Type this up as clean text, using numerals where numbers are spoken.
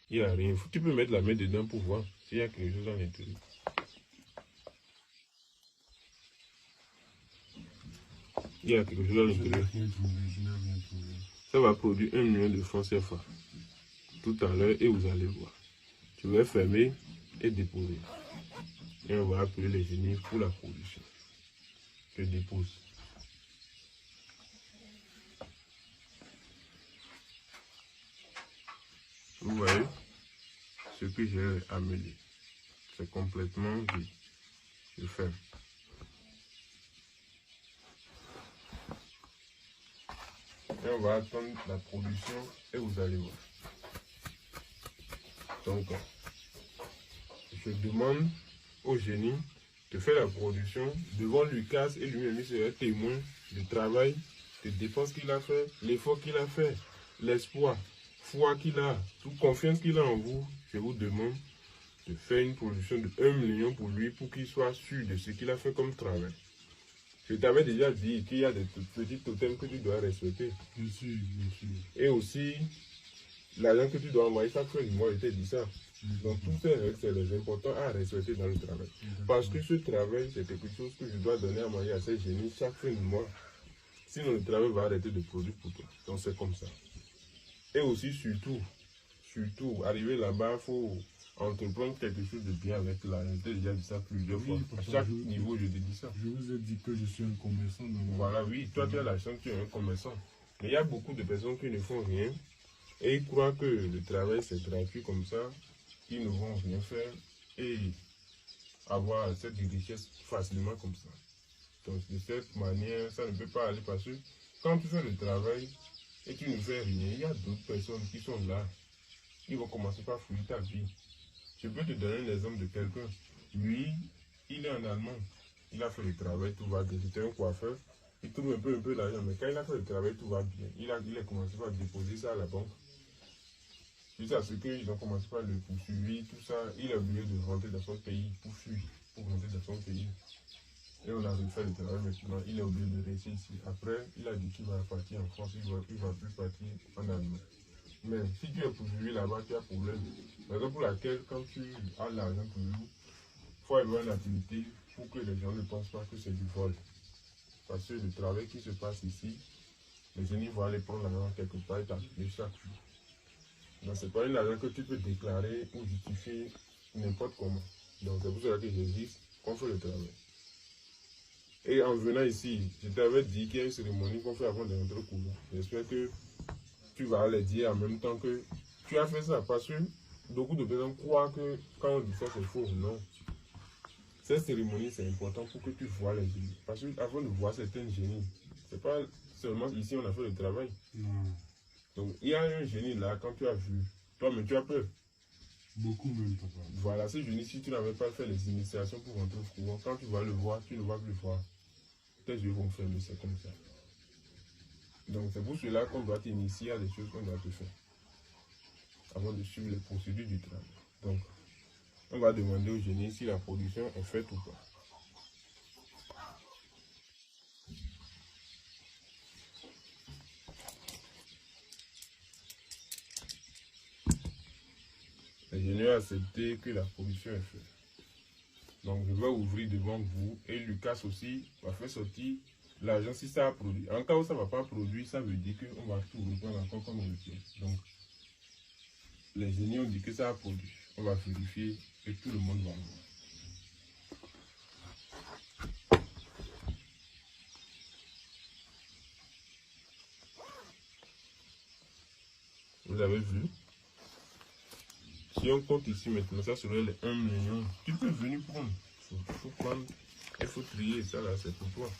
Il n'y a rien. Tu peux mettre la main dedans pour voir s'il y a quelque chose à l'intérieur. Il y a quelque chose à l'intérieur. Ça va produire 1 million de francs CFA tout à l'heure et vous allez voir. Je vais fermer et déposer. Et on va appeler les génies pour la production. Je dépose. Vous voyez ce que j'ai amené. C'est complètement vide. Je ferme. Et on va attendre la production et vous allez voir. Donc, je demande au génie de faire la production devant Lucas et lui-même il sera témoin du travail, des dépenses qu'il a fait, l'effort qu'il a fait, l'espoir, foi qu'il a, toute confiance qu'il a en vous. Je vous demande de faire une production de 1 million pour lui pour qu'il soit sûr de ce qu'il a fait comme travail. Je t'avais déjà dit qu'il y a des petits totems que tu dois respecter. Bien sûr, bien sûr. Et aussi, l'argent que tu dois envoyer chaque fin du mois, je t'ai dit ça. Donc tout ça, c'est les importants à respecter dans le travail. Parce que ce travail, c'est quelque chose que je dois donner à manger à ces génies chaque fin du mois. Sinon, le travail va arrêter de produire pour toi. Donc c'est comme ça. Et aussi, surtout, arriver là-bas, il faut entreprendre quelque chose de bien avec l'argent. Je t'ai déjà dit ça plusieurs fois. À chaque niveau, je te dis ça. Je vous ai dit que je suis un commerçant. Voilà, oui, toi tu as la chance, tu es un commerçant. Mais il y a beaucoup de personnes qui ne font rien et ils croient que le travail c'est gratuit comme ça. Ils ne vont rien faire et avoir cette richesse facilement comme ça. Donc de cette manière, ça ne peut pas aller parce que quand tu fais le travail et tu ne fais rien, il y a d'autres personnes qui sont là. Ils vont commencer par fouiller ta vie. Je peux te donner l'exemple de quelqu'un. Lui, il est en Allemagne. Il a fait le travail, tout va bien. C'était un coiffeur. Il trouve un peu d'argent, mais quand il a fait le travail, tout va bien. Il a commencé par déposer ça à la banque. Jusqu'à ce qu'ils ont commencé par le poursuivre, tout ça. Il a oublié de rentrer dans son pays pour fuir, pour rentrer dans son pays. Et on a refait le travail maintenant. Il a oublié de rester ici. Après, il a dit qu'il va partir en France. Il va plus partir en Allemagne. Mais si tu es poursuivi là-bas, tu as problème. La raison pour laquelle, quand tu as l'argent pour nous, il faut avoir une activité pour que les gens ne pensent pas que c'est du vol. Parce que le travail qui se passe ici, les génies vont aller prendre l'argent quelque part et t'appeler chaque jour. Donc, ce n'est pas une argent que tu peux déclarer ou justifier n'importe comment. Donc, c'est pour cela que je dis qu'on fait le travail. Et en venant ici, je t'avais dit qu'il y a une cérémonie qu'on fait avant de rentrer au couvent. J'espère que tu vas les dire en même temps que tu as fait ça. Parce que beaucoup de personnes croient que quand on dit ça, c'est faux. Non. Cette cérémonie, c'est important pour que tu vois les génies. Parce qu'avant de voir certains génies, c'est pas seulement ici on a fait le travail. Donc, il y a un génie là, quand tu as vu, toi, mais tu as peur. Beaucoup même, papa. Voilà, ce génie, si tu n'avais pas fait les initiations pour rentrer au couvent, quand tu vas le voir, tu ne vas plus voir. Tes yeux vont fermer, c'est comme ça. Donc, c'est pour cela qu'on doit t'initier à des choses qu'on doit te faire avant de suivre les procédures du travail. Donc, on va demander au génie si la production est faite ou pas. Le génie a accepté que la production est faite. Donc, je vais ouvrir devant vous et Lucas aussi va faire sortir l'argent si ça a produit. En cas où ça ne va pas produire, ça veut dire qu'on va tout reprendre encore comme on le fait. Donc, les génies ont dit que ça a produit. On va vérifier et tout le monde va voir. Vous avez vu? Si on compte ici maintenant, ça serait les 1 million. Tu peux venir prendre. Il faut prendre. Il faut trier ça là, c'est pour toi.